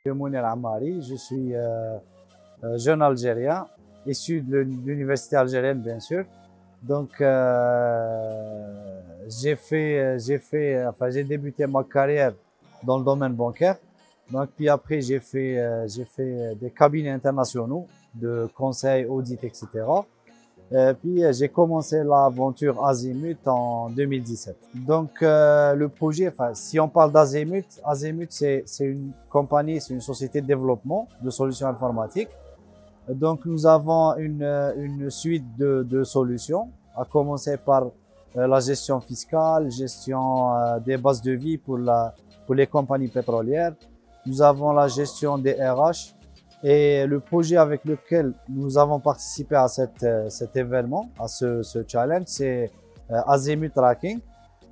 suis Mounir Ammari, je suis jeune Algérien, issu de l'université algérienne, bien sûr. Donc, j'ai débuté ma carrière dans le domaine bancaire. Donc, puis après, j'ai fait des cabinets internationaux de conseil, audit, etc. Puis j'ai commencé l'aventure Azimut en 2017. Donc le projet, enfin si on parle d'Azimut, Azimut c'est une compagnie, c'est une société de développement de solutions informatiques. Donc nous avons une suite de solutions, à commencer par la gestion fiscale, gestion des bases de vie pour les compagnies pétrolières. Nous avons la gestion des RH. Et le projet avec lequel nous avons participé à cet événement, à ce challenge, c'est Azimut Tracking.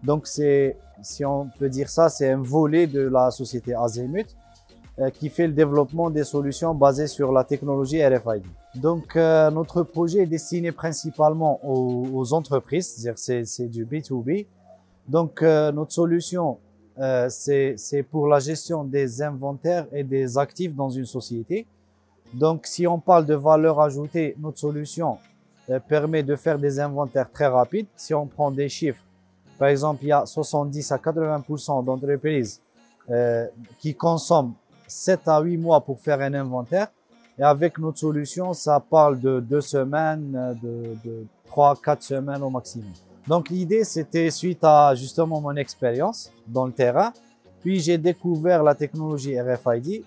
Donc, si on peut dire ça, c'est un volet de la société Azimut qui fait le développement des solutions basées sur la technologie RFID. Donc, notre projet est destiné principalement aux entreprises, c'est-à-dire c'est du B2B. Donc, notre solution, c'est pour la gestion des inventaires et des actifs dans une société. Donc, si on parle de valeur ajoutée, notre solution permet de faire des inventaires très rapides. Si on prend des chiffres, par exemple, il y a 70 à 80% d'entreprises qui consomment 7 à 8 mois pour faire un inventaire. Et avec notre solution, ça parle de 2 semaines, de 3 à 4 semaines au maximum. Donc, l'idée, c'était suite à justement mon expérience dans le terrain. Puis j'ai découvert la technologie RFID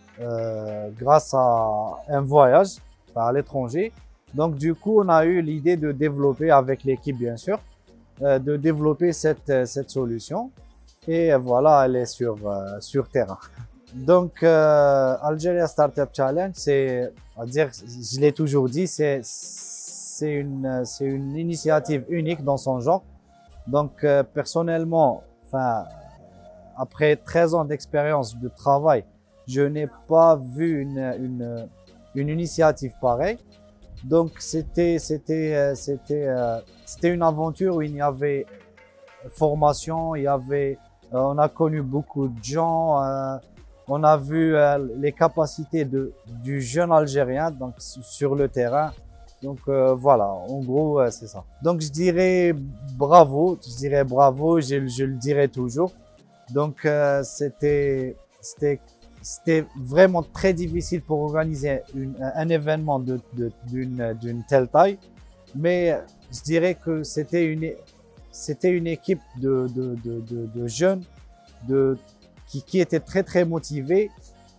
grâce à un voyage à l'étranger. Donc du coup, on a eu l'idée de développer avec l'équipe, bien sûr, de développer cette solution. Et voilà, elle est sur terrain. Donc Algeria Startup Challenge, c'est, à dire, je l'ai toujours dit, c'est une initiative unique dans son genre. Donc personnellement, enfin après 13 ans d'expérience de travail, je n'ai pas vu une initiative pareille. Donc c'était une aventure où il y avait formation, il y avait on a connu beaucoup de gens, on a vu les capacités du jeune Algérien donc sur le terrain. Donc voilà, en gros c'est ça. Donc je dirais bravo, je le dirai toujours. Donc c'était vraiment très difficile pour organiser un événement d'une telle taille, mais je dirais que c'était une équipe de jeunes qui étaient très très motivés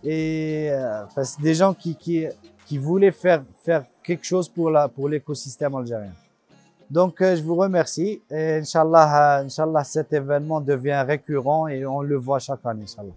et enfin, c'est des gens qui voulaient faire quelque chose pour l'écosystème algérien. Donc, je vous remercie et Inch'Allah, cet événement devient récurrent et on le voit chaque année, Inch'Allah.